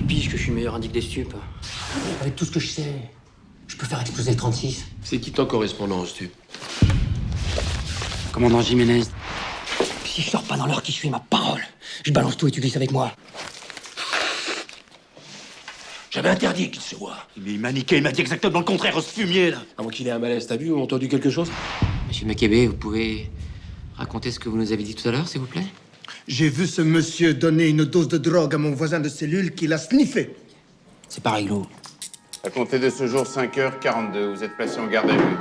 il pige que je suis meilleur indique des stupes. Avec tout ce que je sais, je peux faire exploser le 36. C'est qui ton correspondant au stup? Commandant Jiménez. Si je sors pas dans l'heure qui suit ma parole, je balance tout et tu glisses avec moi. J'avais interdit qu'il se voie. Mais il m'a niqué, il m'a dit exactement le contraire, ce fumier, là. À moins qu'il ait un malaise, t'as vu ou entendu quelque chose? Monsieur Makebe, vous pouvez raconter ce que vous nous avez dit tout à l'heure, s'il vous plaît? J'ai vu ce monsieur donner une dose de drogue à mon voisin de cellule qui l'a sniffé. C'est pas réglo. À compter de ce jour, 5h42, vous êtes placé en garde à vue.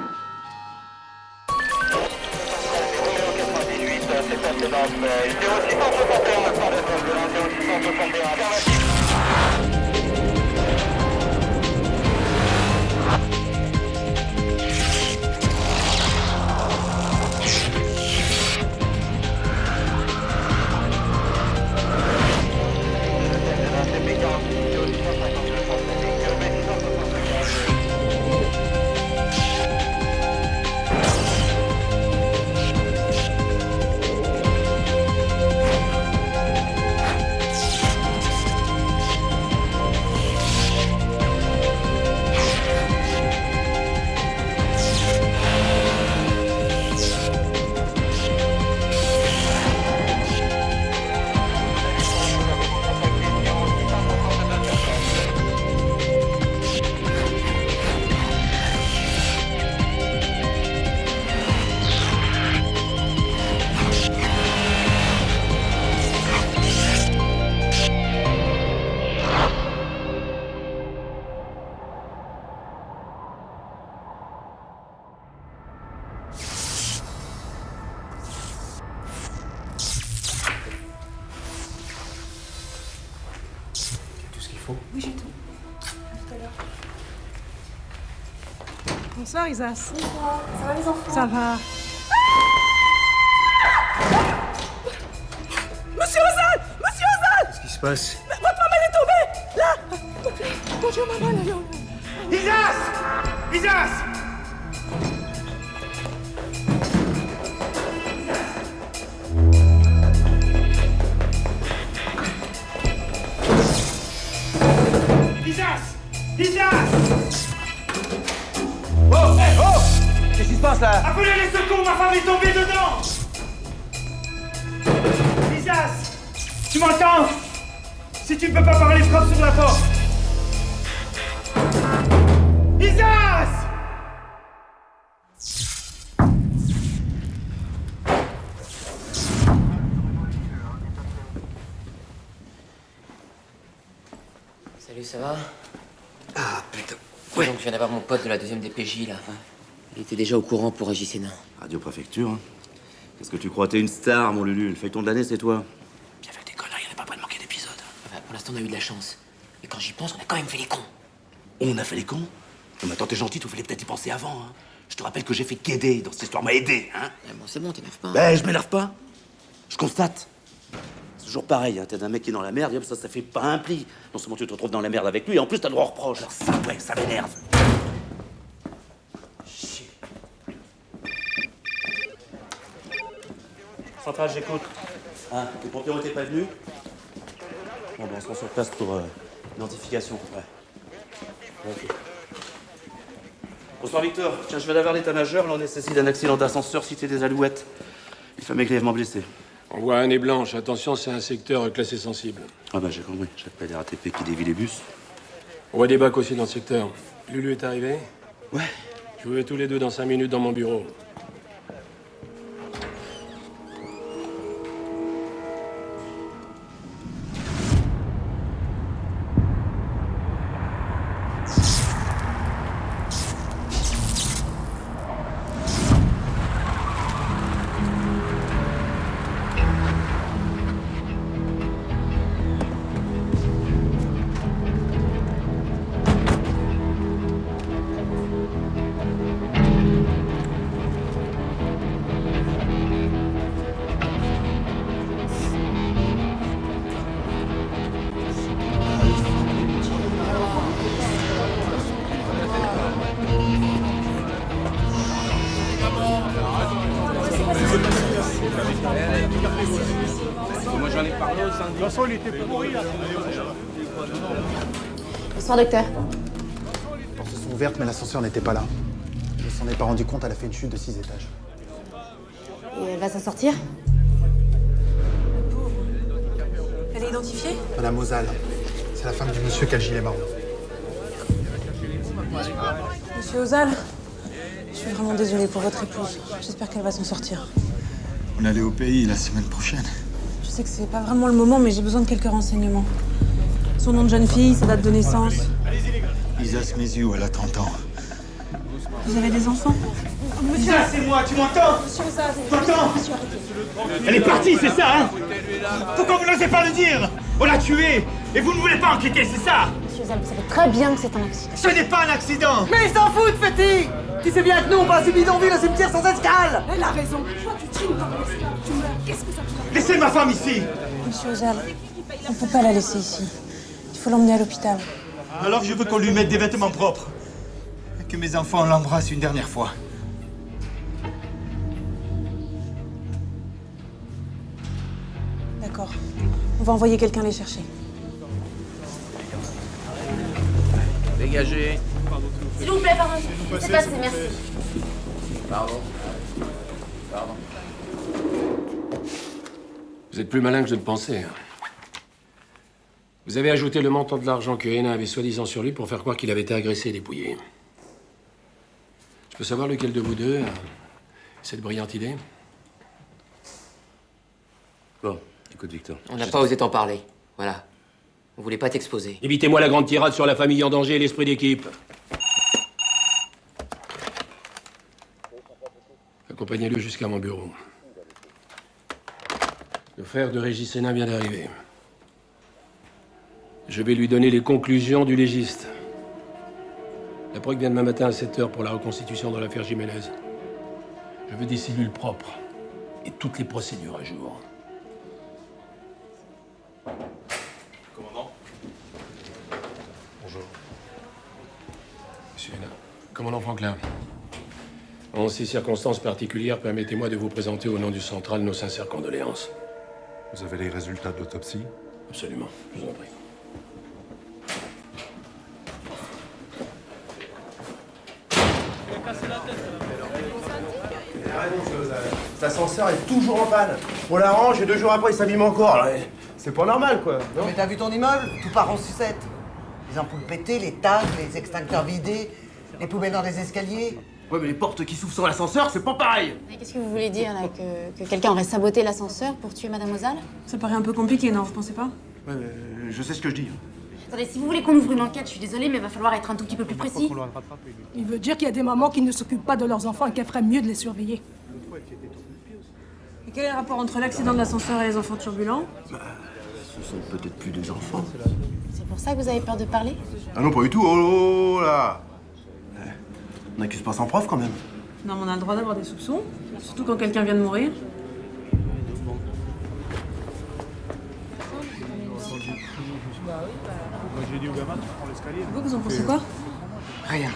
Oui, j'ai tout. À tout à l'heure. Bonsoir, Isas. Bonsoir. Ça va les enfants? Ça va. Monsieur Ozal! Monsieur Ozal! Qu'est-ce qui se passe? Votre maman est tombée! Là! Mon Dieu, maman, là! Isas! Isas! Isas! Isas! Oh, hey, oh! Qu'est-ce qui se passe, là? Appelez les secours, ma femme est tombée dedans! Isas! Tu m'entends? Si tu ne peux pas parler, frappe sur la porte! Isas! Salut, ça va? Ah, putain. Ouais. Donc, je viens d'avoir mon pote de la 2e DPJ, là. Il était déjà au courant pour Régis Hénin. Radio Préfecture, hein. Qu'est-ce que tu crois? T'es une star, mon Lulu. Le feuilleton de l'année, c'est toi. Puis avec des conneries, on n'est pas près de manquer d'épisodes. Enfin, pour l'instant, on a eu de la chance. Mais quand j'y pense, on a quand même fait les cons. On a fait les cons? Non, mais attends, t'es gentil, tu fallait peut-être y penser avant, hein. Je te rappelle que j'ai fait qu'aider dans cette histoire, m'a aidé, hein. Ah, bon, c'est bon, t'énerve pas. Ben, je m'énerve pas. Je constate. C'est toujours pareil, hein. T'es un mec qui est dans la merde, et hop, ça fait pas un pli. Non seulement tu te retrouves dans la merde avec lui, et en plus t'as le droit au reproche. Alors ça, ouais, ça m'énerve. Chier. Centrale, j'écoute. Ah, les pompiers ont été pas venus? Bon, ben, on se rend sur place pour l'identification, ouais. Ok. Bonsoir Victor, tiens, je viens d'avoir l'état-major, là on est saisi d'un accident d'ascenseur cité des Alouettes. Une femme est grièvement blessée. On voit un nez blanche. Attention, c'est un secteur classé sensible. Ah bah j'ai compris, j'appelle les RATP qui dévient les bus. On voit des bacs aussi dans le secteur. Lulu est arrivé? Ouais. Je vous veux tous les deux dans 5 minutes dans mon bureau. Bonsoir, docteur. Les portes sont ouvertes, mais l'ascenseur n'était pas là. Elle s'en est pas rendu compte, elle a fait une chute de 6 étages. Et elle va s'en sortir? Elle est identifiée? Madame Ozal, c'est la femme du monsieur qui a le gilet marron. Monsieur Ozal, je suis vraiment désolée pour votre épouse. J'espère qu'elle va s'en sortir. On allait au pays la semaine prochaine. Je sais que c'est pas vraiment le moment, mais j'ai besoin de quelques renseignements. Son nom de jeune fille, sa date de naissance. Isa Smeziou, elle a 30 ans. Vous avez des enfants? Isa, c'est moi, tu m'entends? Monsieur Ozal, T'entends? monsieur, arrêtez. Elle est partie, c'est ça, hein? Pourquoi vous n'osez pas le dire? On l'a tuée, et vous ne voulez pas enquêter, c'est ça? Monsieur Ozal, vous savez très bien que c'est un accident. Ce n'est pas un accident! Mais ils s'en foutent, Fetty! Tu sais bien que nous, on passe du bidonville au cimetière sans escale! Elle a raison. Toi, tu tues dans l'esclave. Tu meurs. Qu'est-ce que ça te fait? Laissez ma femme ici! Monsieur Ozal, on peut pas la laisser ici. Il faut l'emmener à l'hôpital. Alors je veux qu'on lui mette des vêtements propres. Et que mes enfants l'embrassent une dernière fois. D'accord. On va envoyer quelqu'un les chercher. Dégagez. S'il vous plaît, pardon. C'est passé, merci. Pardon. Vous êtes plus malin que je ne pensais. Vous avez ajouté le montant de l'argent que Hénin avait soi-disant sur lui pour faire croire qu'il avait été agressé et dépouillé. Je peux savoir lequel de vous deux a cette brillante idée? Bon, écoute, Victor. On n'a pas osé t'en parler. Voilà. On voulait pas t'exposer. Évitez-moi la grande tirade sur la famille en danger et l'esprit d'équipe. Accompagnez-le jusqu'à mon bureau. Le frère de Régis Hénin vient d'arriver. Je vais lui donner les conclusions du légiste. La preuve vient demain matin à 7h pour la reconstitution dans l'affaire Jiménez. Je veux des cellules propres et toutes les procédures à jour. Commandant. Bonjour. Monsieur Hénin. Commandant Franklin. En ces circonstances particulières, permettez-moi de vous présenter au nom du Central nos sincères condoléances. Vous avez les résultats de l'autopsie? Absolument, je vous en prie. Cet ascenseur est toujours en panne. On l'arrange et 2 jours après, il s'abîme encore. Alors, c'est pas normal, quoi. Non? Mais t'as vu ton immeuble? Tout part en sucette. Les ampoules pétées, les tables, les extincteurs vidés, les poubelles dans les escaliers. Ouais, mais les portes qui s'ouvrent sur l'ascenseur, c'est pas pareil! Mais qu'est-ce que vous voulez dire, là? Que quelqu'un aurait saboté l'ascenseur pour tuer Madame Ozal? Ça paraît un peu compliqué, non? Vous pensez pas? Ouais, je sais ce que je dis. Attendez, si vous voulez qu'on ouvre une enquête, je suis désolée, mais il va falloir être un tout petit peu plus précis. Il veut dire qu'il y a des mamans qui ne s'occupent pas de leurs enfants et qu'elles feraient mieux de les surveiller. Et quel est le rapport entre l'accident de l'ascenseur et les enfants turbulents? Ce sont peut-être plus des enfants. C'est pour ça que vous avez peur de parler? Ah non, pas du tout. Oh là! On n'accuse pas sans preuve, quand même. Non, mais on a le droit d'avoir des soupçons, surtout quand quelqu'un vient de mourir. Vous en pensez quoi? Rien.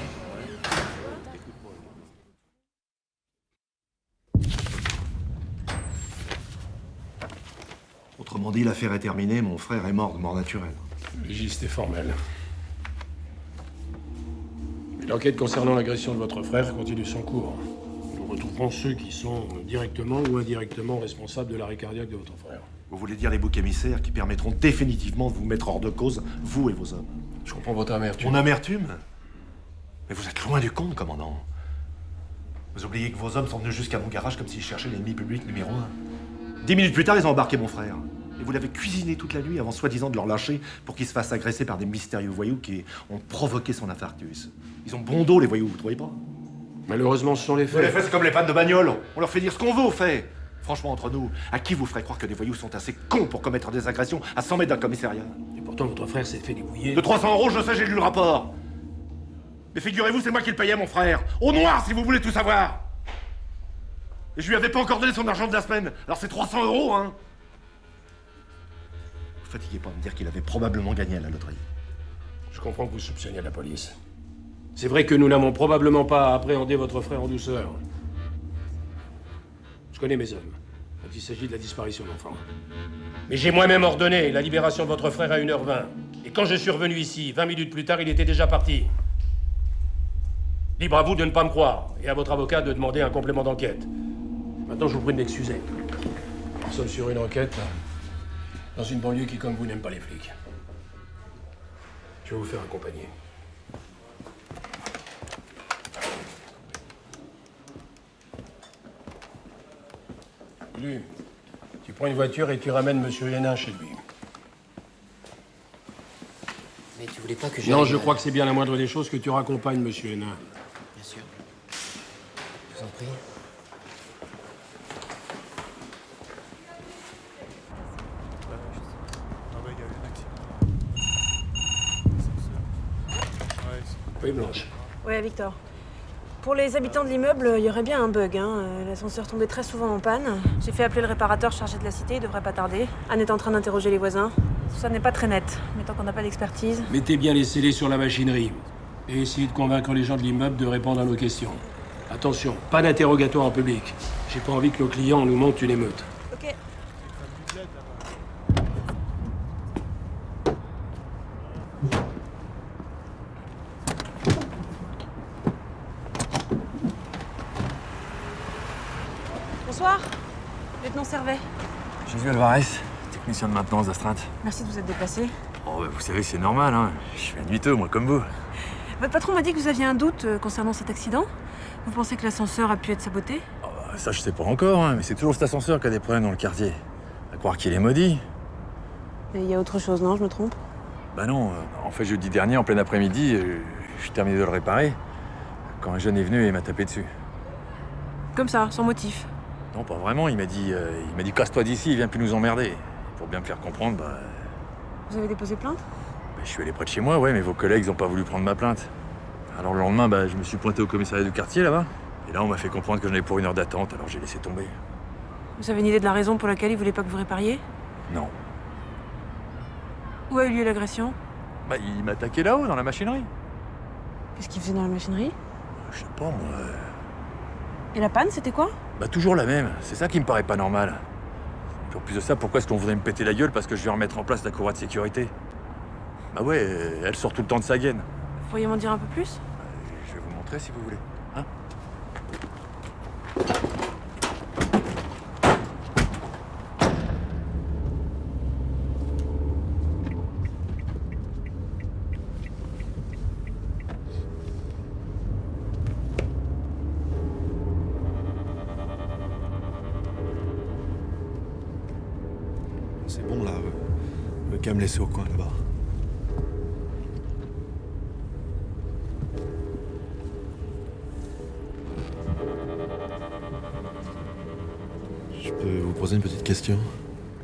Autrement dit, l'affaire est terminée, mon frère est mort de mort naturelle. Le légiste est formel. Mais l'enquête concernant l'agression de votre frère continue son cours. Nous retrouverons ceux qui sont directement ou indirectement responsables de l'arrêt cardiaque de votre frère. Vous voulez dire les boucs émissaires qui permettront définitivement de vous mettre hors de cause, vous et vos hommes? Je comprends votre amertume. Mon amertume? Mais vous êtes loin du compte, commandant. Vous oubliez que vos hommes sont venus jusqu'à mon garage comme s'ils cherchaient l'ennemi public numéro 1. 10 minutes plus tard, ils ont embarqué mon frère. Et vous l'avez cuisiné toute la nuit avant soi-disant de leur lâcher pour qu'il se fasse agresser par des mystérieux voyous qui ont provoqué son infarctus. Ils ont bon dos, les voyous, vous trouvez pas? Malheureusement, ce sont les faits. Les faits, c'est comme les pannes de bagnole. On leur fait dire ce qu'on veut aux faits. Franchement, entre nous, à qui vous ferez croire que des voyous sont assez cons pour commettre des agressions à 100 mètres d'un commissariat? Et pourtant, votre frère s'est fait débouiller. De 300 €, je sais, j'ai lu le rapport. Mais figurez-vous, c'est moi qui le payais, mon frère. Au noir, si vous voulez tout savoir. Et je lui avais pas encore donné son argent de la semaine. Alors c'est 300 €, hein. Vous fatiguez pas à me dire qu'il avait probablement gagné à la loterie. Je comprends que vous soupçonniez la police. C'est vrai que nous n'avons probablement pas appréhendé votre frère en douceur. Je connais mes hommes, quand il s'agit de la disparition d'enfants. Mais j'ai moi-même ordonné la libération de votre frère à 1h20. Et quand je suis revenu ici, 20 minutes plus tard, il était déjà parti. Libre à vous de ne pas me croire, et à votre avocat de demander un complément d'enquête. Maintenant, je vous prie de m'excuser. Nous sommes sur une enquête, dans une banlieue qui, comme vous, n'aime pas les flics. Je vais vous faire accompagner. Lu, tu prends une voiture et tu ramènes Monsieur Hénin chez lui. Mais tu voulais pas que je... Non, je crois que c'est bien la moindre des choses que tu raccompagnes Monsieur Hénin. Bien sûr. Je vous en prie. Oui, Blanche. Ouais, Victor. Pour les habitants de l'immeuble, il y aurait bien un bug. L'ascenseur tombait très souvent en panne. J'ai fait appeler le réparateur chargé de la cité, il devrait pas tarder. Anne est en train d'interroger les voisins. Tout ça n'est pas très net, mais tant qu'on n'a pas d'expertise... Mettez bien les scellés sur la machinerie. Et essayez de convaincre les gens de l'immeuble de répondre à nos questions. Attention, pas d'interrogatoire en public. J'ai pas envie que le client nous monte une émeute. Ok. Bonsoir, lieutenant Servet. Jésus Alvarez, technicien de maintenance d'astreinte. Merci de vous être déplacé. Oh, bah, vous savez, c'est normal, hein. Je suis un nuiteux, moi, comme vous. Votre patron m'a dit que vous aviez un doute concernant cet accident. Vous pensez que l'ascenseur a pu être saboté? Oh, bah, ça, je sais pas encore, hein, mais c'est toujours cet ascenseur qui a des problèmes dans le quartier. À croire qu'il est maudit. Et il y a autre chose, non? Je me trompe? Bah non, en fait, jeudi dernier, en plein après-midi, je terminé de le réparer, quand un jeune est venu et m'a tapé dessus. Comme ça, sans motif? Non, pas vraiment, il m'a dit casse-toi d'ici, il vient plus nous emmerder. Et pour bien me faire comprendre, bah... Vous avez déposé plainte? Bah, je suis allé près de chez moi, ouais, mais vos collègues n'ont pas voulu prendre ma plainte. Alors le lendemain, bah, je me suis pointé au commissariat du quartier, là-bas. Et là, on m'a fait comprendre que j'en avais pour 1 heure d'attente, alors j'ai laissé tomber. Vous avez une idée de la raison pour laquelle il voulait pas que vous répariez? Non. Où a eu lieu l'agression? Bah, il m'a attaqué là-haut, dans la machinerie. Qu'est-ce qu'il faisait dans la machinerie? Je sais pas, moi... Et la panne, c'était quoi? Bah, toujours la même. C'est ça qui me paraît pas normal. Puis en plus de ça, pourquoi est-ce qu'on voudrait me péter la gueule parce que je viens remettre en place la courroie de sécurité? Bah ouais, elle sort tout le temps de sa gaine. Vous pourriez m'en dire un peu plus? Je vais vous montrer si vous voulez. Hein? C'est bon là, le qu'à me laisser au coin là-bas. Je peux vous poser une petite question?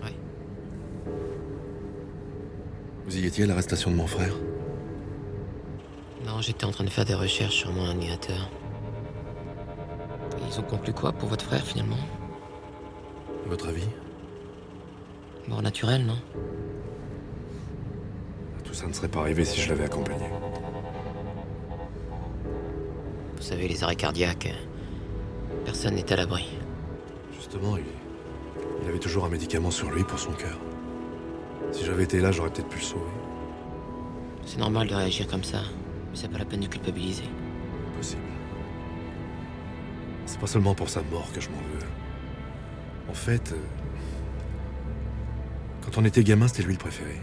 Oui. Vous y étiez à l'arrestation de mon frère? Non, j'étais en train de faire des recherches sur mon ordinateur. Ils ont conclu quoi pour votre frère, finalement? Votre avis? Mort naturelle, non? Tout ça ne serait pas arrivé si je l'avais accompagné. Vous savez, les arrêts cardiaques, personne n'est à l'abri. Justement, il avait toujours un médicament sur lui pour son cœur. Si j'avais été là, j'aurais peut-être pu le sauver. C'est normal de réagir comme ça, mais c'est pas la peine de culpabiliser. Impossible. C'est pas seulement pour sa mort que je m'en veux. En fait, quand on était gamin, c'était lui le préféré.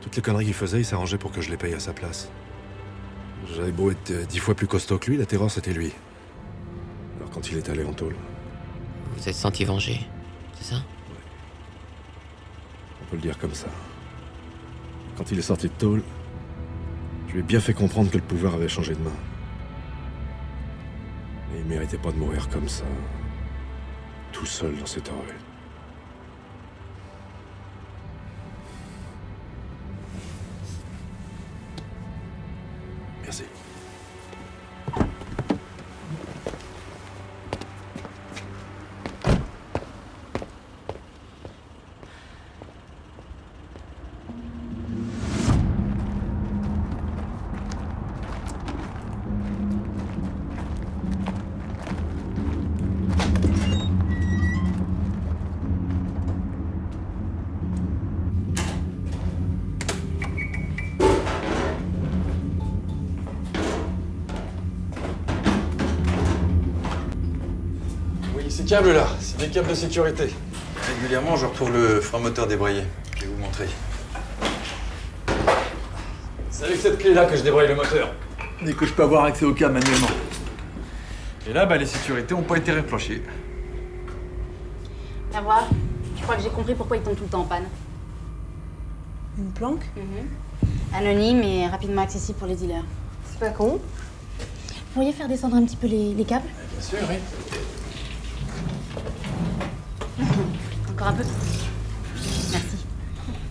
Toutes les conneries qu'il faisait, il s'arrangeait pour que je les paye à sa place. J'avais beau être 10 fois plus costaud que lui, la terreur, c'était lui. Alors quand il est allé en tôle... Vous vous êtes senti vengé, c'est ça? On peut le dire comme ça. Quand il est sorti de tôle, je lui ai bien fait comprendre que le pouvoir avait changé de main. Et il méritait pas de mourir comme ça, tout seul dans cette rue. Merci. câbles là, c'est des câbles de sécurité. Régulièrement, je retrouve le frein moteur débrayé. Je vais vous montrer. C'est avec cette clé là que je débraye le moteur. Dès que je peux avoir accès au câble manuellement. Et là, les sécurités n'ont pas été réfléchies. La voix, je crois que j'ai compris pourquoi ils tombent tout le temps en panne. Une planque? Anonyme et rapidement accessible pour les dealers. C'est pas con. Vous pourriez faire descendre un petit peu les câbles? Bien sûr, oui. Encore un peu. Merci.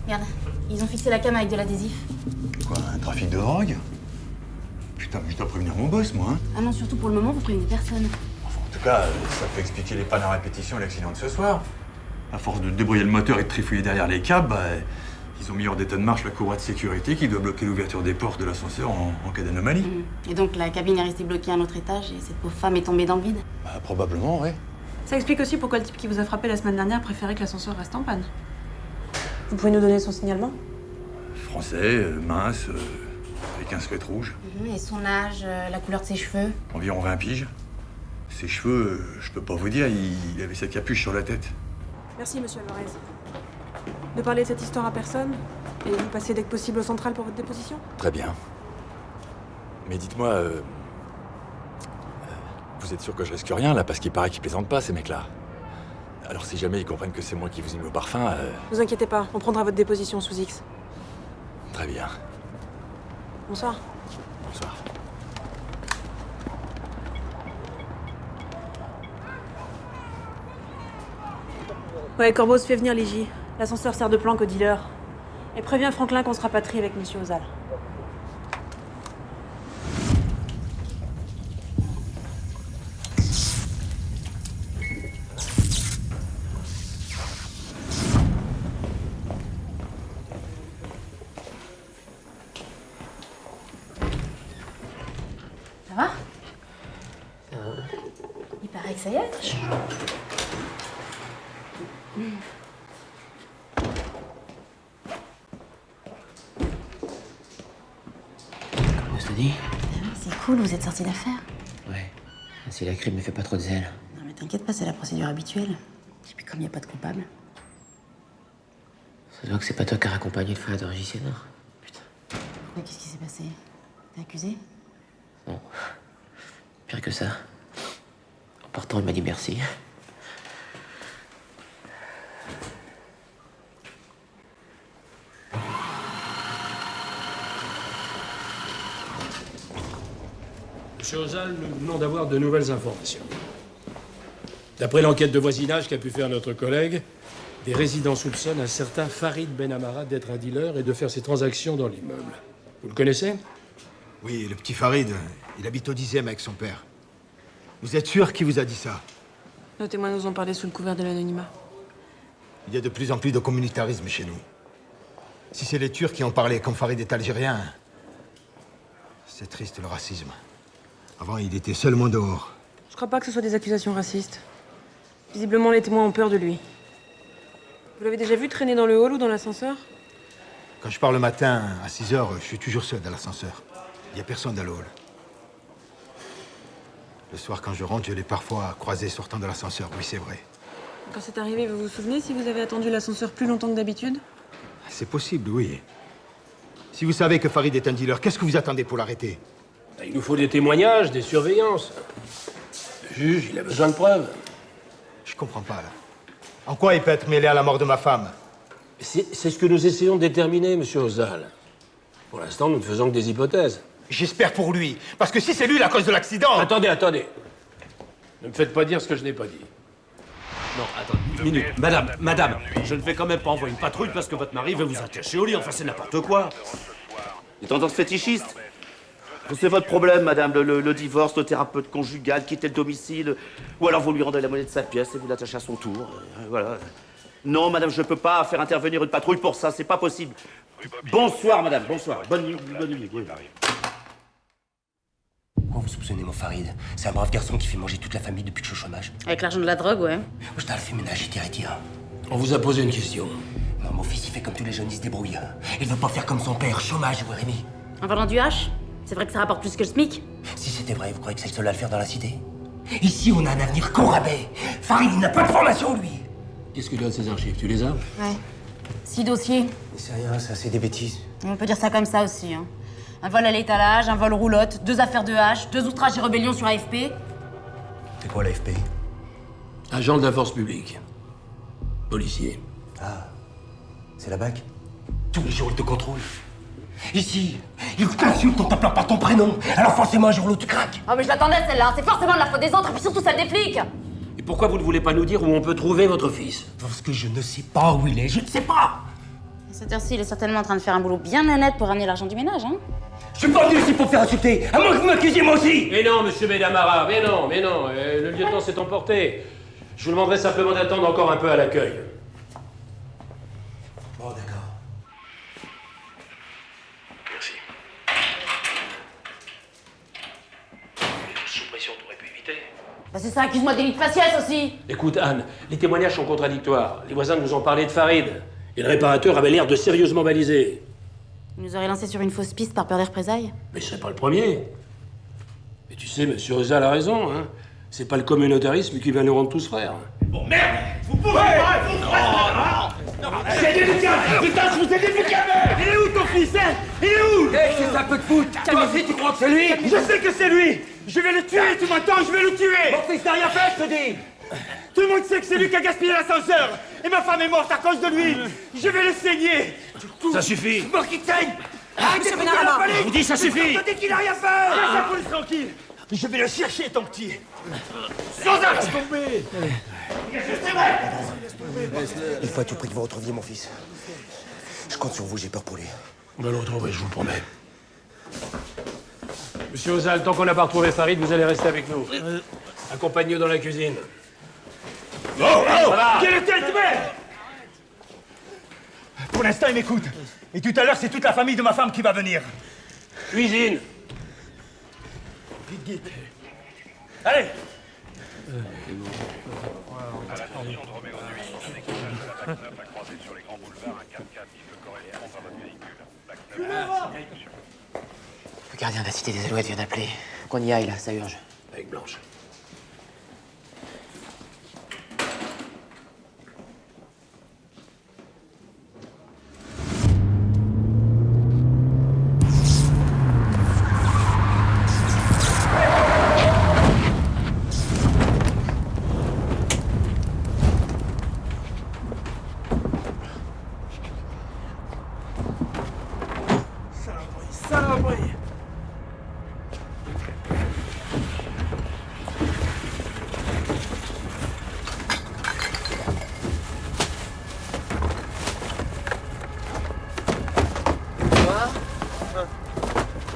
Regarde, ils ont fixé la cam avec de l'adhésif. Quoi, un trafic de drogue? Putain, mais je dois prévenir mon boss, moi. Hein. Ah non, surtout pour le moment, vous prévenez personne. En tout cas, ça peut expliquer les pannes à répétition et l'accident de ce soir. À force de débrouiller le moteur et de trifouiller derrière les câbles, ils ont mis hors d'état de marche la courroie de sécurité qui doit bloquer l'ouverture des portes de l'ascenseur en cas d'anomalie. Et donc la cabine est restée bloquée à un autre étage et cette pauvre femme est tombée dans le vide. Probablement, ouais. Ça explique aussi pourquoi le type qui vous a frappé la semaine dernière préférait que l'ascenseur reste en panne. Vous pouvez nous donner son signalement? Français, mince, avec un squelette rouge. Et son âge, la couleur de ses cheveux? Environ 20 piges. Ses cheveux, je peux pas vous dire, il avait sa capuche sur la tête. Merci, monsieur Alvarez. Ne parlez de cette histoire à personne et vous passez dès que possible au central pour votre déposition? Très bien. Mais dites-moi, vous êtes sûr que je risque rien là, parce qu'il paraît qu'ils plaisantent pas ces mecs-là. Alors si jamais ils comprennent que c'est moi qui vous ai mis au parfum... Vous inquiétez pas, on prendra votre déposition sous X. Très bien. Bonsoir. Bonsoir. Ouais, Corbeau se fait venir Ligy. L'ascenseur sert de planque au dealer. Et prévient Franklin qu'on se rapatrie avec monsieur Ozal. Ça va? Il paraît que ça y est. Comment ça dit? C'est cool, vous êtes sorti d'affaire. Ouais. Si la crime me fait pas trop de zèle. Non mais t'inquiète pas, c'est la procédure habituelle. Et puis comme il n'y a pas de coupable. Ça se voit que c'est pas toi qui as raccompagné le frère de Régis Sénard. Pourquoi, qu'est-ce qui s'est passé? T'es accusé? Non. Pire que ça. En partant, il m'a dit merci. Monsieur Ozal, nous venons d'avoir de nouvelles informations. D'après l'enquête de voisinage qu'a pu faire notre collègue, des résidents soupçonnent un certain Farid Ben Amara d'être un dealer et de faire ses transactions dans l'immeuble. Vous le connaissez? Oui, le petit Farid, il habite au 10e avec son père. Vous êtes sûr qu'il vous a dit ça? Nos témoins nous ont parlé sous le couvert de l'anonymat. Il y a de plus en plus de communautarisme chez nous. Si c'est les Turcs qui ont parlé comme Farid est algérien, c'est triste le racisme. Avant, il était seulement dehors. Je crois pas que ce soit des accusations racistes. Visiblement, les témoins ont peur de lui. Vous l'avez déjà vu traîner dans le hall ou dans l'ascenseur? Quand je pars le matin à 6 h, je suis toujours seul dans l'ascenseur. Il n'y a personne dans le hall. Le soir, quand je rentre, je l'ai parfois croisé sortant de l'ascenseur. Oui, c'est vrai. Quand c'est arrivé, vous vous souvenez si vous avez attendu l'ascenseur plus longtemps que d'habitude? C'est possible, oui. Si vous savez que Farid est un dealer, qu'est-ce que vous attendez pour l'arrêter? Il nous faut des témoignages, des surveillances. Le juge, il a besoin de preuves. Je comprends pas, là. En quoi il peut être mêlé à la mort de ma femme? C'est ce que nous essayons de déterminer, monsieur Ozal. Pour l'instant, nous ne faisons que des hypothèses. J'espère pour lui. Parce que si c'est lui la cause de l'accident... Attendez. Ne me faites pas dire ce que je n'ai pas dit. Non, attendez, une minute. Madame, je ne vais quand même pas envoyer une patrouille parce que votre mari veut vous attacher au lit. Enfin, c'est n'importe quoi. Il est tendance fétichiste. C'est votre problème, madame, le divorce, le thérapeute conjugal, quitter le domicile. Ou alors vous lui rendez la monnaie de sa pièce et vous l'attachez à son tour. Voilà. Non, madame, je peux pas faire intervenir une patrouille pour ça, c'est pas possible. Bonsoir, madame, bonsoir. Bonne nuit. Oui. Pourquoi vous soupçonnez mon Farid? C'est un brave garçon qui fait manger toute la famille depuis que je suis au chômage. Avec l'argent de la drogue, ouais. Je t'ai fait ménage, il retire. On vous a posé une question. Non, mon fils, il fait comme tous les jeunes, il se débrouille. Il veut pas faire comme son père, chômage, vous, Rémi. En vendant du hache? C'est vrai que ça rapporte plus que le SMIC? Si c'était vrai, vous croyez que c'est le seul à le faire dans la cité? Ici, on a un avenir qu'au rabais. Farid, il n'a pas de formation, lui. Qu'est-ce qu'il y a de ces archives? Tu les as? Ouais. 6 dossiers. C'est rien, ça, c'est des bêtises. On peut dire ça comme ça aussi, hein. Un vol à l'étalage, un vol roulotte, 2 affaires de hache, 2 outrages et rébellions sur AFP. C'est quoi l'AFP? Agent de la force publique. Policier. Ah, c'est la BAC? Tous les jours, ils te contrôlent. Ici, ils t'insultent en t'appelant par ton prénom. Alors forcément, un jour ou l'autre, tu craques. Oh mais je l'attendais celle-là, c'est forcément de la faute des autres, et puis surtout celle des flics. Et pourquoi vous ne voulez pas nous dire où on peut trouver votre fils? Parce que je ne sais pas où il est, je ne sais pas. À cette heure-ci, il est certainement en train de faire un boulot bien honnête pour ramener l'argent du ménage, hein. Je suis pas venu ici pour me faire insulter, à moins que vous m'accusiez moi aussi. Mais non, monsieur Bedamara, mais non. Le lieutenant s'est emporté. Je vous demanderai simplement d'attendre encore un peu à l'accueil. Bon, d'accord. Merci. Sous pression, t'aurais pu éviter. Bah c'est ça, accuse-moi délit de faciès aussi. Écoute, Anne, les témoignages sont contradictoires. Les voisins nous ont parlé de Farid. Et le réparateur avait l'air de sérieusement balisé. Il nous aurait lancé sur une fausse piste par peur des représailles. Mais ce serait pas le premier. Mais tu sais, monsieur Ozal a raison, hein. C'est pas le communautarisme qui va nous rendre tous frères. Bon, merde! Vous pouvez pas! J'ai dit de calmer! Putain, je vous ai dit de vous calmer! Il est où ton fils, hein? Il est où? Hé, c'est un peu de foot. Calme-toi, tu crois que c'est lui? Je sais que c'est lui! Je vais le tuer, tu m'entends? Je vais le tuer! Mon fils n'a rien fait, je te dis. Tout le monde sait que c'est lui qui a gaspillé l'ascenseur! Et ma femme est morte à cause de lui! Je vais le saigner! Ça suffit. Mort qui saigne! Arrête d'écouter la police! Je vous dis, ça suffit. Je te dis qu'il a rien fait! Laisse la police tranquille! Je vais le chercher, ton petit! Sans arrêt! Laisse tomber! Il faut à tout prix que vous retrouviez mon fils. Je compte sur vous, j'ai peur pour lui. On va le retrouver, je vous le promets. Monsieur Ozal, tant qu'on n'a pas retrouvé Farid, vous allez rester avec nous. Accompagnez-nous dans la cuisine. Oh, oh! Quelle est tête, merde! Pour l'instant, il m'écoute. Et tout à l'heure, c'est toute la famille de ma femme qui va venir. Cuisine! Vite, vite. Allez! Le gardien de la Cité des Alouettes vient d'appeler. Faut qu'on y aille, là, ça urge. Avec Blanche. Saloperie!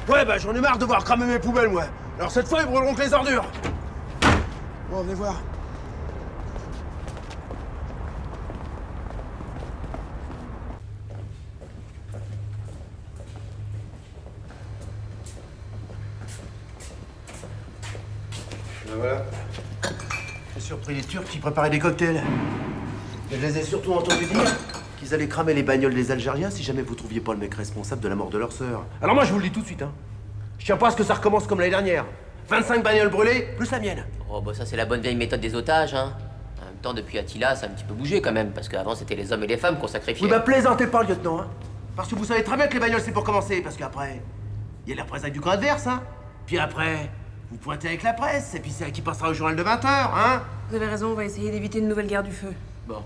Ouais, bah j'en ai marre de voir cramer mes poubelles, moi. Alors cette fois, ils brûleront que les ordures. Bon, venez voir. Ben voilà. J'ai surpris les Turcs qui préparaient des cocktails. Et je les ai surtout entendus dire qu'ils allaient cramer les bagnoles des Algériens si jamais vous trouviez pas le mec responsable de la mort de leur sœur. Alors moi, je vous le dis tout de suite, hein. Je tiens pas à ce que ça recommence comme l'année dernière. 25 bagnoles brûlées, plus la mienne. Oh, bah ça, c'est la bonne vieille méthode des otages, hein. En même temps, depuis Attila, ça a un petit peu bougé quand même, parce qu'avant, c'était les hommes et les femmes qu'on sacrifiait. Oui, bah plaisantez pas, lieutenant, hein. Parce que vous savez très bien que les bagnoles, c'est pour commencer. Parce qu'après, il y a la presse avec du camp adverse, hein. Puis après, vous pointez avec la presse, et puis c'est elle qui passera au journal de 20h, hein. Vous avez raison, on va essayer d'éviter une nouvelle guerre du feu. Bon.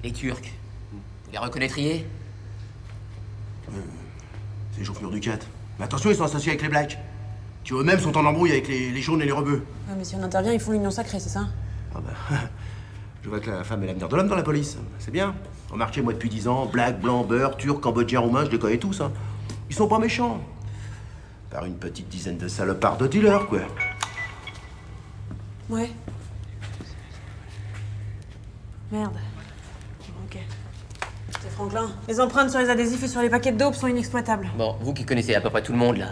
Les Turcs, vous les reconnaîtriez? C'est les chauffeurs du 4. Mais attention, ils sont associés avec les Blacks. Qui eux-mêmes sont en embrouille avec les jaunes et les rebeux. Ouais, mais si on intervient, ils font l'union sacrée, c'est ça? Ah bah, je vois que la femme est l'avenir de l'homme dans la police. C'est bien. Remarquez, moi depuis 10 ans, black, blanc, beurre, turc, cambodgien, roumain, je les connais tous. Hein. Ils sont pas méchants. Par une petite dizaine de salopards de dealers, quoi. Ouais. Merde. Ok. C'est Franklin. Les empreintes sur les adhésifs et sur les paquets de dope sont inexploitables. Bon, vous qui connaissez à peu près tout le monde, là.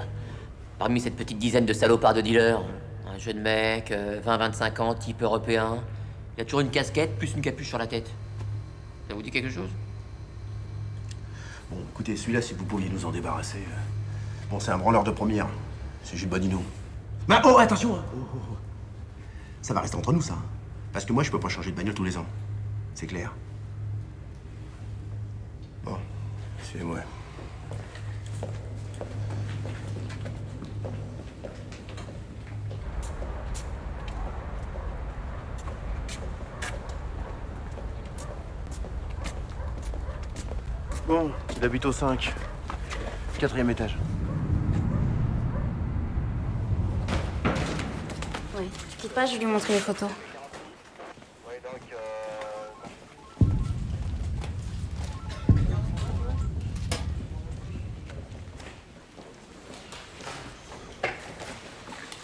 Parmi cette petite dizaine de salopards de dealers, un jeune mec, 20-25 ans, type européen, il a toujours une casquette plus une capuche sur la tête. Ça vous dit quelque chose? Bon, écoutez, celui-là, si vous pouviez nous en débarrasser. Bon, c'est un branleur de première. C'est Gilles Bonino. Mais oh, attention hein. Ça va rester entre nous, ça. Parce que moi, je peux pas changer de bagnole tous les ans. C'est clair. Bon, suivez-moi. Bon, il habite au 5. 4e étage. Oui. Quitte pas, je vais lui montrer les photos.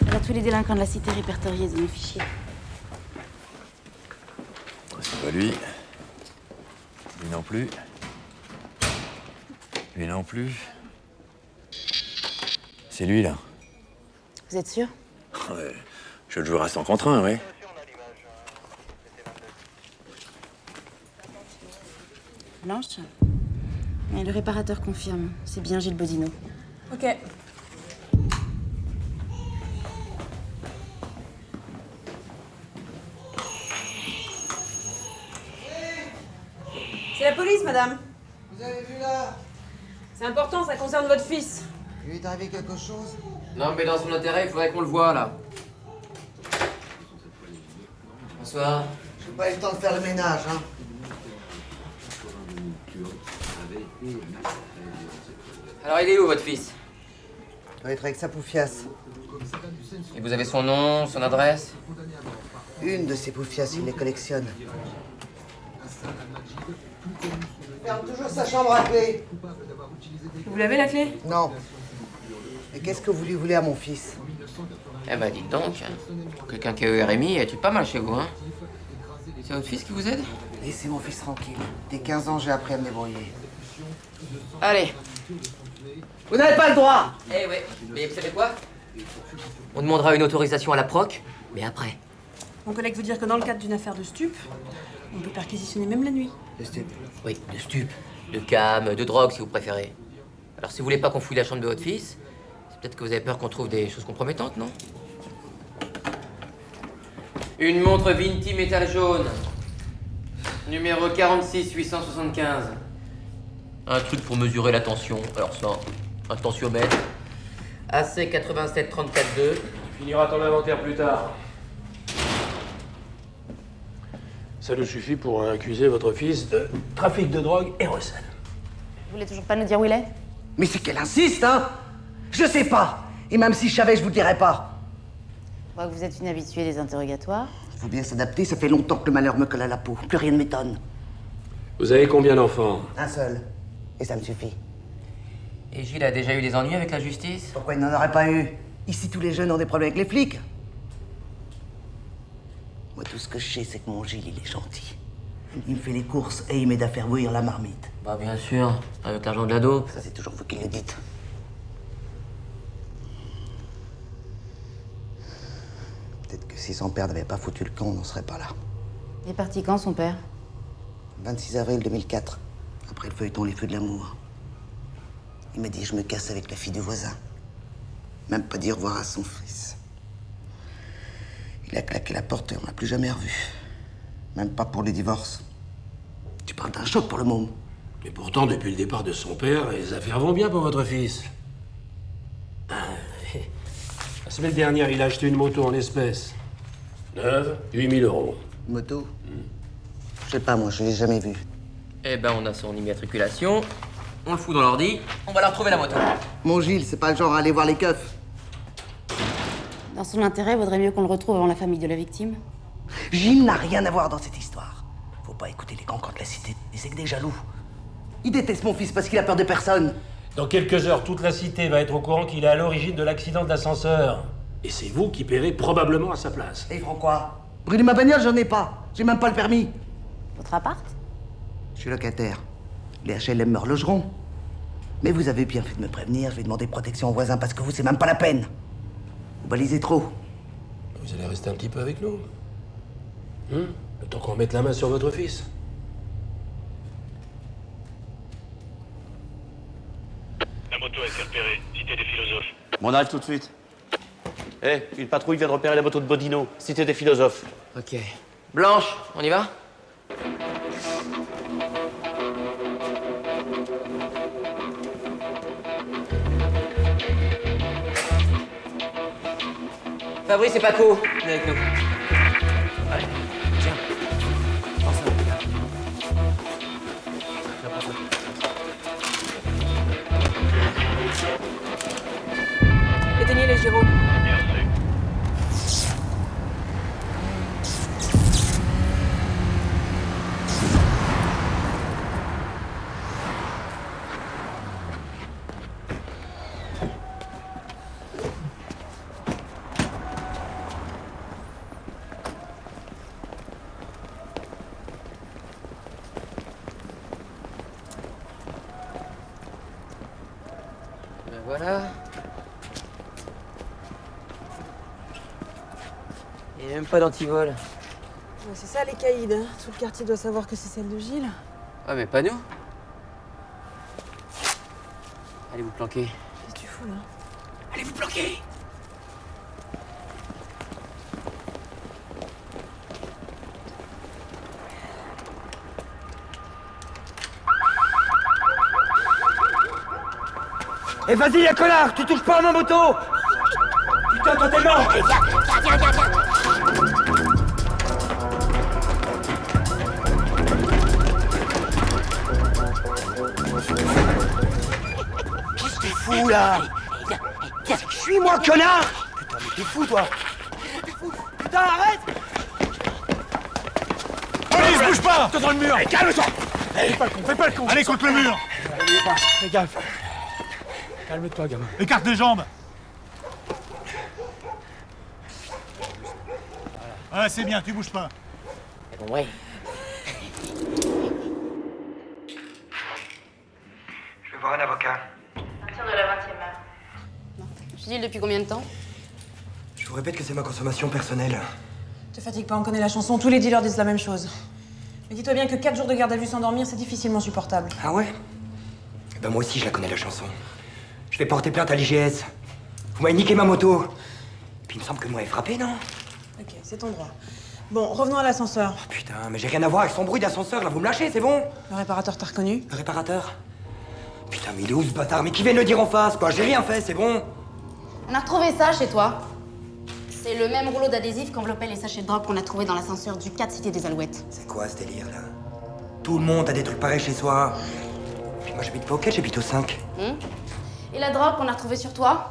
Elle a tous les délinquants de la cité répertoriés dans nos fichiers. C'est pas lui. Lui non plus. Lui non plus. C'est lui, là. Vous êtes sûr? Ouais. Je le jouerai à 100 contre 1, ouais. Blanche? Mais le réparateur confirme. C'est bien Gilles Bodino. Ok. C'est la police, madame. Vous avez vu là? C'est important, ça concerne votre fils. Il lui est arrivé quelque chose? Non, mais dans son intérêt, il faudrait qu'on le voie, là. Bonsoir. J'ai pas eu le temps de faire le ménage, hein. Alors, il est où, votre fils? Il doit être avec sa poufiasse. Et vous avez son nom, son adresse? Une de ses poufiasses, il les collectionne. Il ferme toujours sa chambre à clé. Vous l'avez, la clé? Non. Mais qu'est-ce que vous lui voulez à mon fils? Eh ben, dites donc, pour quelqu'un qui est au RMI, il y a pas mal chez vous, hein? C'est votre fils qui vous aide? Laissez mon fils tranquille. Dès 15 ans, j'ai appris à me débrouiller. Allez. Vous n'avez pas le droit! Eh ouais, mais vous savez quoi? On demandera une autorisation à la proc, mais après. Mon collègue veut dire que dans le cadre d'une affaire de stup, on peut perquisitionner même la nuit. De stup? Oui, de stup, de cam, de drogue si vous préférez. Alors si vous voulez pas qu'on fouille la chambre de votre fils, c'est peut-être que vous avez peur qu'on trouve des choses compromettantes, non? Une montre Vinti métal jaune. Numéro 46 875. Un truc pour mesurer la tension. Alors ça, un tensiomètre. AC 87 34 2. Tu finiras ton inventaire plus tard. Ça nous suffit pour accuser votre fils de trafic de drogue et recel. Vous voulez toujours pas nous dire où il est? Mais c'est qu'elle insiste, hein! Je sais pas! Et même si je savais, je vous le dirais pas. Je crois que vous êtes une habituée des interrogatoires. Faut bien s'adapter, ça fait longtemps que le malheur me colle à la peau. Plus rien ne m'étonne. Vous avez combien d'enfants? Un seul. Et ça me suffit. Et Gilles a déjà eu des ennuis avec la justice? Pourquoi il n'en aurait pas eu? Ici, tous les jeunes ont des problèmes avec les flics. Moi, tout ce que je sais, c'est que mon Gilles, il est gentil. Il me fait les courses et il m'aide à faire bouillir la marmite. Bah bien sûr, avec l'argent de l'ado. Ça, c'est toujours vous qui le dites. Peut-être que si son père n'avait pas foutu le camp, on n'en serait pas là. Il est parti quand, son père? 26 avril 2004, après le feuilleton Les Feux de l'amour. Il m'a dit je me casse avec la fille du voisin. Même pas dire au revoir à son fils. Il a claqué la porte et on l'a plus jamais revu. Même pas pour les divorces. Tu parles d'un choc pour le môme. Mais pourtant, depuis le départ de son père, les affaires vont bien pour votre fils. La semaine dernière, il a acheté une moto en espèces. Neuve, 8 000 euros. Moto? Je sais pas, moi, je l'ai jamais vu. Eh ben, on a son immatriculation, on le fout dans l'ordi, on va la retrouver la moto. Mon Gilles, c'est pas le genre à aller voir les keufs. Dans son intérêt, vaudrait mieux qu'on le retrouve avant la famille de la victime. Gilles n'a rien à voir dans cette histoire. Faut pas écouter les cancans de la cité. Et c'est que des jaloux. Il déteste mon fils parce qu'il a peur de personne. Dans quelques heures, toute la cité va être au courant qu'il est à l'origine de l'accident de l'ascenseur. Et c'est vous qui paierez probablement à sa place. Et ils feront quoi? Brûler ma bagnole, j'en ai pas. J'ai même pas le permis. Votre appart? Je suis locataire. Les HLM me relogeront. Mais vous avez bien fait de me prévenir. Je vais demander protection aux voisins parce que vous, c'est même pas la peine. Vous balisez trop. Vous allez rester un petit peu avec nous. Le temps qu'on mette la main sur votre fils. La moto a été repérée, cité des philosophes. On arrive tout de suite. Eh, une patrouille vient de repérer la moto de Bodino, cité des philosophes. Ok. Blanche, on y va? Fabrice et Paco, venez avec nous. Allez, tiens. Prends ça. Tiens, prends ça. Éteignez les gyros. Ben voilà. Il n'y a même pas d'antivol. Ouais, c'est ça les caïds. Hein. Tout le quartier doit savoir que c'est celle de Gilles. Ah, mais pas nous. Allez vous planquer. Qu'est-ce que tu fous là? Allez vous planquer. Eh vas-y, les connards, tu touches pas à ma moto! Putain, toi t'es mort! Qu'est-ce que tu fous là? Suis-moi, connard! Putain, mais t'es fou, toi! Putain, arrête! Allez, se bouge pas! T'es dans le mur! Allez, calme-toi! Fais pas le con! Allez, contre le mur! Fais gaffe. Calme-toi, gamin. Écarte les jambes! Ah, c'est bien, tu bouges pas. Bon, ouais. Je vais voir un avocat. À partir de la 20e heure. Gilles, depuis combien de temps? Je vous répète que c'est ma consommation personnelle. Te fatigue pas, on connaît la chanson. Tous les dealers disent la même chose. Mais dis-toi bien que 4 jours de garde à vue sans dormir, c'est difficilement supportable. Ah ouais? Eh ben moi aussi, je la connais, la chanson. Je vais porter plainte à l'IGS. Vous m'avez niqué ma moto. Puis il me semble que vous m'avez frappé, non? Ok, c'est ton droit. Bon, revenons à l'ascenseur. Oh, putain, mais j'ai rien à voir avec son bruit d'ascenseur, là, vous me lâchez, c'est bon? Le réparateur t'a reconnu? Le réparateur? Putain, mais il est où ce bâtard? Mais qui vient de le dire en face, quoi? J'ai rien fait, c'est bon? On a retrouvé ça chez toi. C'est le même rouleau d'adhésif qu'enveloppait les sachets de drogue qu'on a trouvé dans l'ascenseur du 4 Cité des Alouettes. C'est quoi ce délire, là? Tout le monde a des trucs pareils chez soi. Puis moi, j'habite pas au 4, j'habite au 5. Et la drogue qu'on a retrouvée sur toi?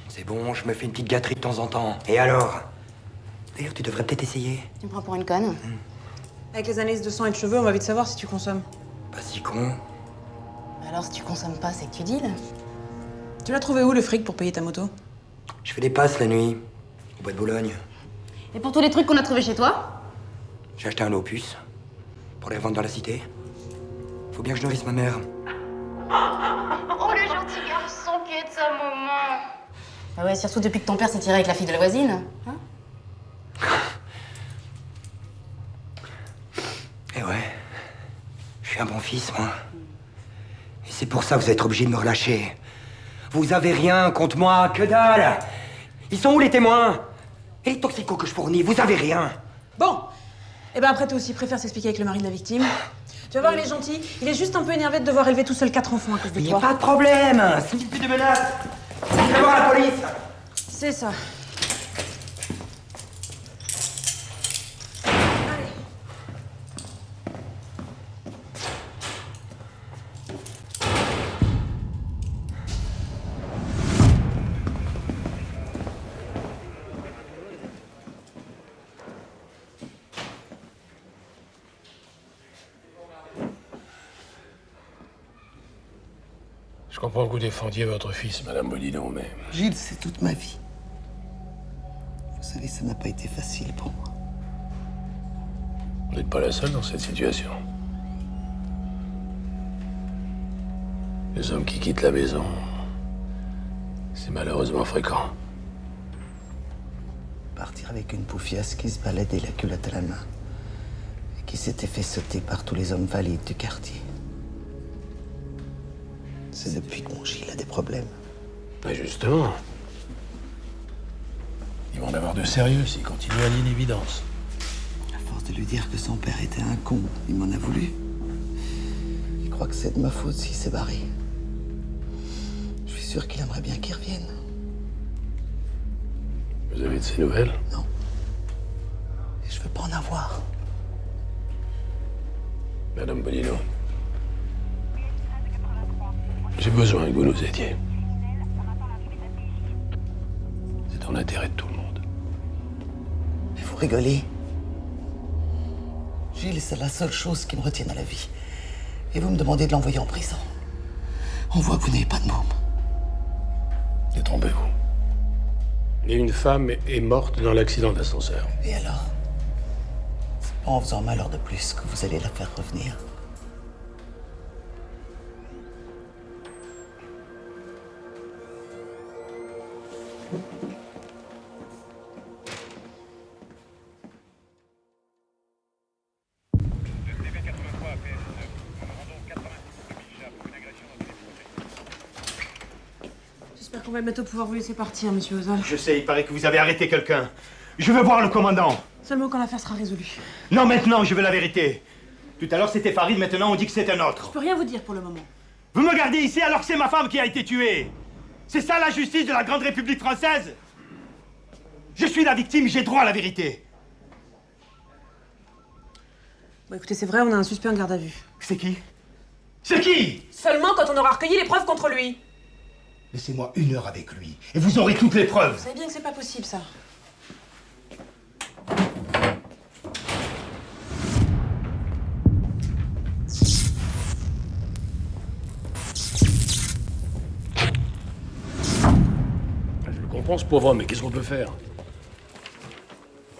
C'est bon, je me fais une petite gâterie de temps en temps. Et alors? D'ailleurs, tu devrais peut-être essayer. Tu me prends pour une conne? Avec les analyses de sang et de cheveux, on va vite savoir si tu consommes. Pas si con. Alors si tu consommes pas, c'est que tu deals. Tu l'as trouvé où le fric pour payer ta moto? Je fais des passes la nuit, au bois de Boulogne. Et pour tous les trucs qu'on a trouvés chez toi? J'ai acheté un opus pour les revendre dans la cité. Faut bien que je nourrisse ma mère. Oh, le gentil garçon qui est de sa maman. Ah ouais, surtout depuis que ton père s'est tiré avec la fille de la voisine. Hein? Eh ouais, je suis un bon fils, moi. Et c'est pour ça que vous êtes obligé de me relâcher. Vous avez rien contre moi, que dalle! Ils sont où les témoins? Et les toxicos que je fournis, vous avez rien! Bon. Eh ben après, toi aussi, préfère s'expliquer avec le mari de la victime. Tu vas voir, il est gentil. Il est juste un peu énervé de devoir élever tout seul 4 enfants à cause de Il n'y toi. a pas de problème! C'est plus de menaces! Je vais voir la police! C'est ça. Je comprends que vous défendiez votre fils, Madame Bodino, mais... Gilles, c'est toute ma vie. Vous savez, ça n'a pas été facile pour moi. Vous n'êtes pas la seule dans cette situation. Les hommes qui quittent la maison, c'est malheureusement fréquent. Partir avec une poufiasse qui se baladait la culotte à la main et qui s'était fait sauter par tous les hommes valides du quartier. C'est depuis que mon Gilles a des problèmes. Mais justement, va en avoir de sérieux s'il continue à nier l'évidence. À force de lui dire que son père était un con, il m'en a voulu. Il croit que c'est de ma faute s'il s'est barré. Je suis sûr qu'il aimerait bien qu'il revienne. Vous avez de ses nouvelles? Non. Et je veux pas en avoir. Madame Bonino, j'ai besoin que vous nous aidiez. C'est dans l'intérêt de tout le monde. Mais vous rigolez. Gilles, c'est la seule chose qui me retienne à la vie. Et vous me demandez de l'envoyer en prison. On voit que vous n'avez pas de môme. Détrompez-vous. Et une femme est morte dans l'accident d'ascenseur. Et alors? C'est pas en faisant un malheur de plus que vous allez la faire revenir. J'espère qu'on va bientôt pouvoir vous laisser partir, monsieur Ozal. Je sais, il paraît que vous avez arrêté quelqu'un. Je veux voir le commandant. Seulement quand l'affaire sera résolue. Non, maintenant, je veux la vérité. Tout à l'heure, c'était Farid, maintenant, on dit que c'est un autre. Je peux rien vous dire pour le moment. Vous me gardez ici alors que c'est ma femme qui a été tuée. C'est ça la justice de la Grande République française? Je suis la victime, j'ai droit à la vérité. Bon, écoutez, c'est vrai, on a un suspect en garde à vue. C'est qui? C'est qui? Seulement quand on aura recueilli les preuves contre lui. Laissez-moi 1 heure avec lui, et vous aurez toutes les preuves. Vous savez bien que c'est pas possible, ça. Je le comprends, ce pauvre homme, mais qu'est-ce qu'on peut faire?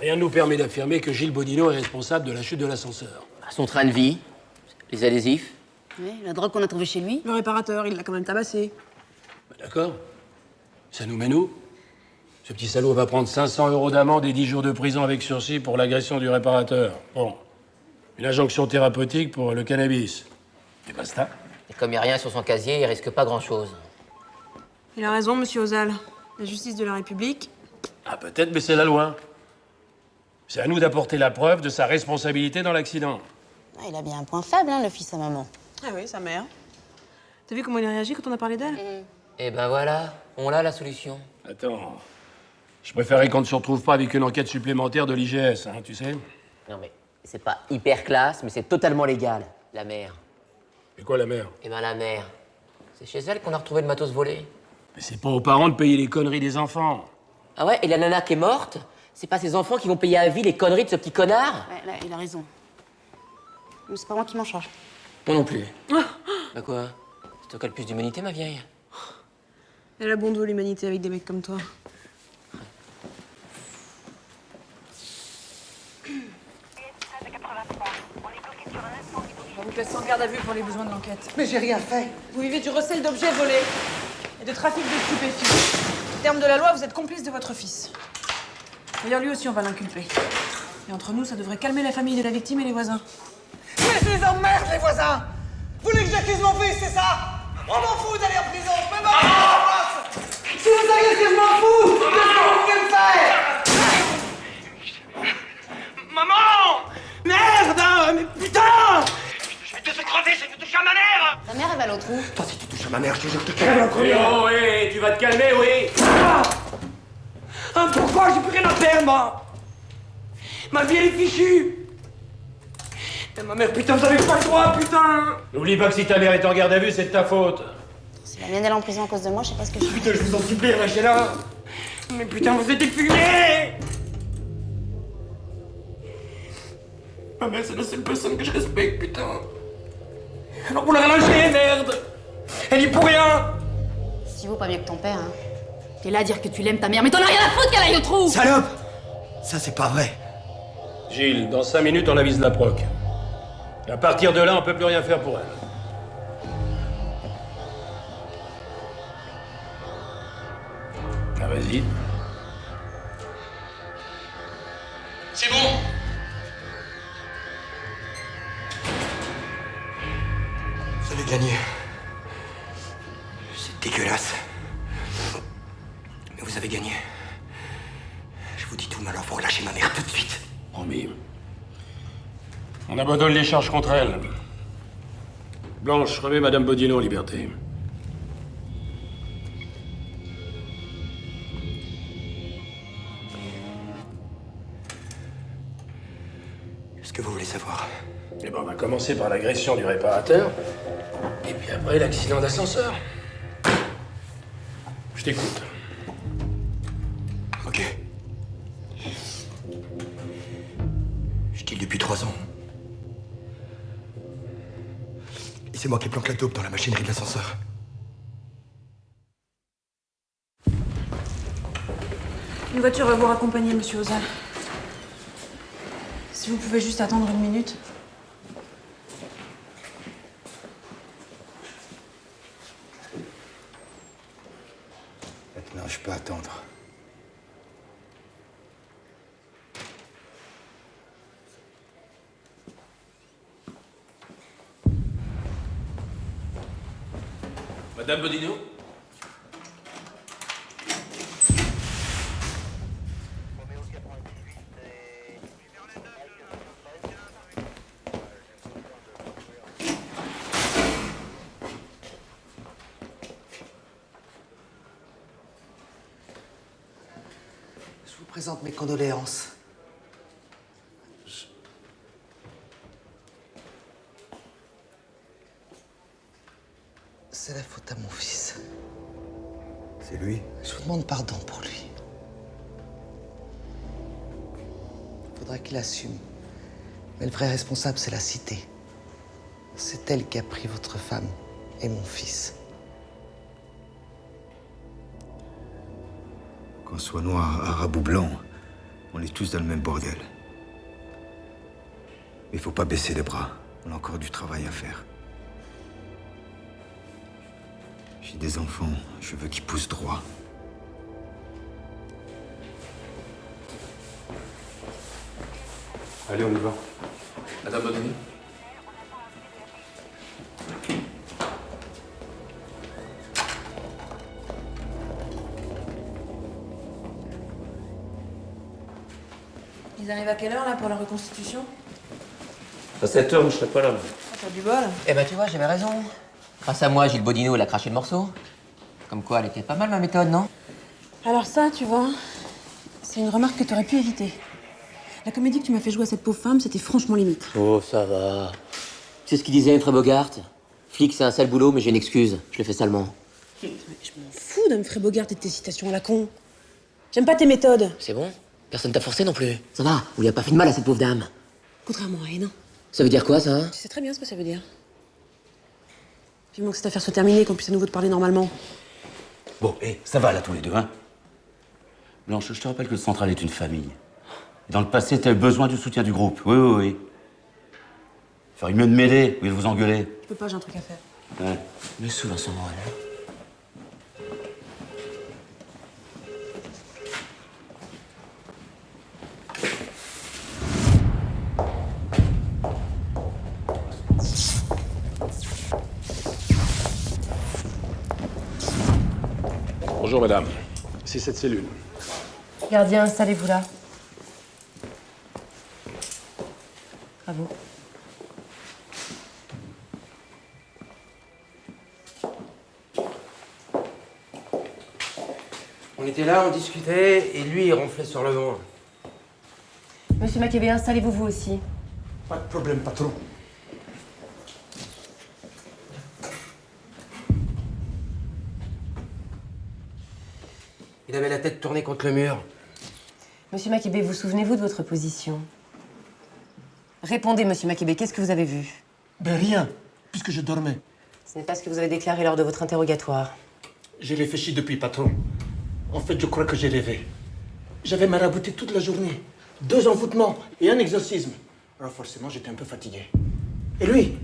Rien ne nous permet d'affirmer que Gilles Bonino est responsable de la chute de l'ascenseur. Son train de vie, les adhésifs. Oui, la drogue qu'on a trouvée chez lui. Le réparateur, il l'a quand même tabassé. Bah, d'accord. Ça nous mène où? Ce petit salaud va prendre 500 € d'amende et 10 jours de prison avec sursis pour l'agression du réparateur. Bon. Une injonction thérapeutique pour le cannabis. Et basta. Et comme il n'y a rien sur son casier, il risque pas grand-chose. Il a raison, monsieur Ozal. La justice de la République. Ah, peut-être, mais c'est la loi. C'est à nous d'apporter la preuve de sa responsabilité dans l'accident. Ah, il a bien un point faible, hein, le fils à maman. Ah oui, sa mère. T'as vu comment il a réagi quand on a parlé d'elle? Et ben voilà, on a la solution. Attends. Je préférerais qu'on ne se retrouve pas avec une enquête supplémentaire de l'IGS, hein, tu sais. Non mais, c'est pas hyper classe, mais c'est totalement légal. La mère. Et quoi, la mère? Eh ben la mère. C'est chez elle qu'on a retrouvé le matos volé. Mais c'est pas aux parents de payer les conneries des enfants. Ah ouais, et la nana qui est morte, c'est pas ses enfants qui vont payer à vie les conneries de ce petit connard? Ouais, là, il a raison. Mais c'est pas moi qui m'en charge. Moi non plus. Bah quoi? C'est toi qui as le plus d'humanité, ma vieille. Elle a bon dos, l'humanité, avec des mecs comme toi. On vous place en garde à vue pour les besoins de l'enquête. Mais j'ai rien fait. Vous vivez du recel d'objets volés et de trafic de stupéfiants. En termes de la loi, vous êtes complice de votre fils. D'ailleurs, lui aussi, on va l'inculper. Et entre nous, ça devrait calmer la famille de la victime et les voisins. Mais je les emmerde, les voisins. Vous voulez que j'accuse mon fils, c'est ça? On m'en fout d'aller en prison. Je peux pas en place. Si vous savez que je m'en fous, qu'est-ce que vous pouvez me faire? Maman! Merde! Mais putain! Je vais te crever, je vais te toucher à ma mère! Ta mère, elle va l'autre où? Toi, si tu touches à ma mère, je te jure, je te crève le premier. Oh, oui, tu vas te calmer, oui! Ah, pourquoi? J'ai plus rien à perdre, moi! Ma vie, elle est fichue! Et ma mère, putain, vous avez pas le droit, putain! N'oublie pas que si ta mère est en garde à vue, c'est de ta faute. Si la mienne, elle est en prison à cause de moi, je sais pas ce que je fais. Putain, je vous en supplie, lâchez-la! Mais putain, vous êtes des fumés! Ma mère, c'est la seule personne que je respecte, putain! Alors vous la relâchez, merde! Elle y est pour rien! Si vaut pas mieux que ton père, hein. T'es là à dire que tu l'aimes ta mère, mais t'en as rien à foutre qu'elle aille au trou! Salope! Ça, c'est pas vrai. Gilles, dans 5 minutes, on avise la proc. À partir de là, on peut plus rien faire pour elle. Ah, vas-y. C'est bon! Vous avez gagné. C'est dégueulasse. Mais vous avez gagné. vous dis tout, mais alors vous relâchez ma mère tout de suite. Promis. On abandonne les charges contre elle. Blanche, remets Madame Bodino en liberté. Qu'est-ce que vous voulez savoir? Eh ben, on va commencer par l'agression du réparateur, et puis après l'accident d'ascenseur. Je t'écoute. Ok. Je deal depuis 3 ans. Et c'est moi qui planque la taupe dans la machinerie de l'ascenseur. Une voiture va vous raccompagner, monsieur Ozal. Si vous pouvez juste attendre 1 minute. Maintenant, je peux attendre. Madame Bodino? Je vous présente mes condoléances. C'est la faute à mon fils. C'est lui? Je vous demande pardon pour lui. Il faudra qu'il assume. Mais le vrai responsable, c'est la cité. C'est elle qui a pris votre femme et mon fils. Qu'on soit noir, arabe ou blanc, on est tous dans le même bordel. Mais il faut pas baisser les bras. On a encore du travail à faire. J'ai des enfants, je veux qu'ils poussent droit. Allez, on y va. Madame Bodino? Ils arrivent à quelle heure, là, pour la reconstitution? À 7 heures, je serai pas là. T'as du bol. Eh ben, tu vois, j'avais raison. Grâce à moi, Gilles Bodino, il a craché le morceau. Comme quoi, elle était pas mal, ma méthode, non? Alors ça, tu vois, c'est une remarque que t'aurais pu éviter. La comédie que tu m'as fait jouer à cette pauvre femme, c'était franchement limite. Oh, ça va. Tu sais ce qu'il disait, Humphrey Bogart? Flic, c'est un sale boulot, mais j'ai une excuse. Je le fais salement. Mais je m'en fous d'Humphrey Bogart et de tes citations à la con. J'aime pas tes méthodes. C'est bon? Personne t'a forcé non plus. Ça va, on lui a pas fait de mal à cette pauvre dame. Contrairement à Hénin. Ça veut dire quoi, ça? Tu sais très bien ce que ça veut dire. Vivement que cette affaire soit terminée, qu'on puisse à nouveau te parler normalement. Bon, ça va là tous les deux, hein? Blanche, je te rappelle que le Central est une famille. Et dans le passé, t'as eu besoin du soutien du groupe. Oui, oui, oui. Ferait mieux de m'aider, ou de vous engueuler. Je peux pas, j'ai un truc à faire. Ouais. Mais sous Vincent Morel. Bonjour, madame. C'est cette cellule. Gardien, installez-vous là. Bravo. On était là, on discutait, et lui, il ronflait sur le vent. Monsieur Maccabée, installez-vous vous aussi. Pas de problème, patron. Il avait la tête tournée contre le mur. Monsieur Maccabée, vous souvenez-vous de votre position? Répondez, monsieur Maccabée, qu'est-ce que vous avez vu? Ben rien, puisque je dormais. Ce n'est pas ce que vous avez déclaré lors de votre interrogatoire. J'ai réfléchi depuis, patron. En fait, je crois que j'ai rêvé. J'avais marabouté toute la journée. 2 envoûtements et un exorcisme. Alors forcément, j'étais un peu fatigué. Et lui,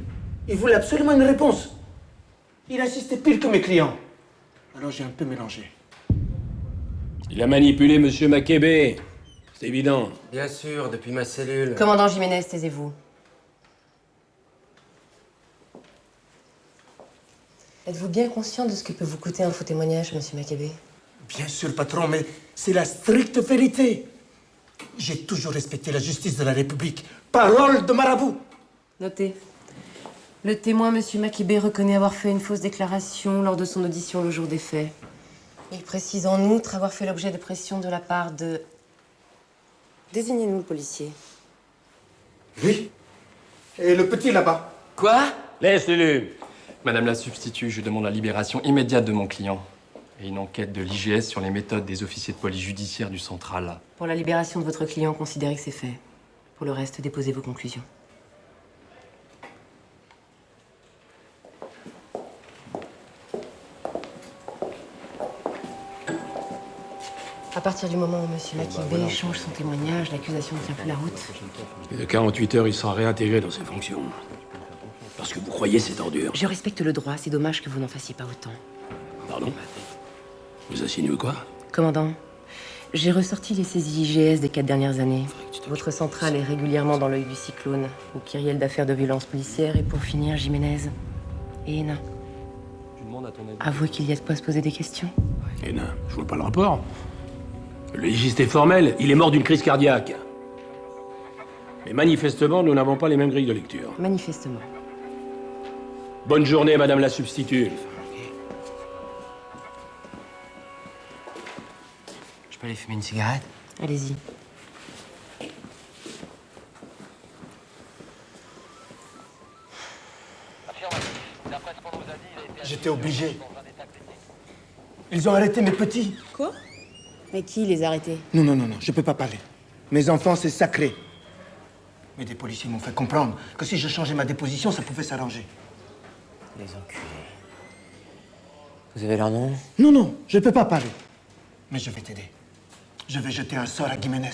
il voulait absolument une réponse. Il insistait pire que mes clients. Alors j'ai un peu mélangé. Il a manipulé Monsieur Maccabée. C'est évident. Bien sûr, depuis ma cellule. Commandant Jiménez, taisez-vous. Êtes-vous bien conscient de ce que peut vous coûter un faux témoignage, monsieur Maccabée? Bien sûr, patron, mais c'est la stricte vérité. J'ai toujours respecté la justice de la République. Parole de marabout. Notez. Le témoin, M. Makibé, reconnaît avoir fait une fausse déclaration lors de son audition le jour des faits. Il précise en outre avoir fait l'objet de pression de la part de... Désignez-nous le policier. Lui. Et le petit là-bas. Quoi? Laisse-le. Madame la substitut, je demande la libération immédiate de mon client et une enquête de l'IGS sur les méthodes des officiers de police judiciaire du Central. Pour la libération de votre client, considérez que c'est fait. Pour le reste, déposez vos conclusions. À partir du moment où M. Makibé change son témoignage, l'accusation ne tient plus la route. Et de 48 heures, il sera réintégré dans ses fonctions. Parce que vous croyez ces ordures. Je respecte le droit, c'est dommage que vous n'en fassiez pas autant. Pardon? Vous insinuez quoi? Commandant, j'ai ressorti les saisies IGS des 4 dernières années. Votre centrale est régulièrement dans l'œil du cyclone, au kyrielle d'affaires de violence policière, et pour finir, Jiménez et Hénin. Avouez qu'il y a de quoi se poser des questions. Hénin, je vois pas le rapport. Le légiste est formel, il est mort d'une crise cardiaque. Mais manifestement, nous n'avons pas les mêmes grilles de lecture. Manifestement. Bonne journée, madame la substitut. Je peux aller fumer une cigarette? Allez-y. J'étais obligé. Ils ont arrêté mes petits. Quoi? Mais qui les a arrêtés? Non, je peux pas parler. Mes enfants, c'est sacré. Mais des policiers m'ont fait comprendre que si je changeais ma déposition, ça pouvait s'arranger. Les enculés. Vous avez leur nom? Non, je peux pas parler. Mais je vais t'aider. Je vais jeter un sort à Jiménez.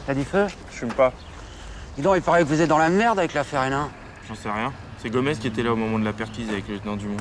T'as du feu? Je fume pas. Dis donc, il paraît que vous êtes dans la merde avec l'affaire Hénin. J'en sais rien. C'est Gomez qui était là au moment de la perquise avec le lieutenant Dumont.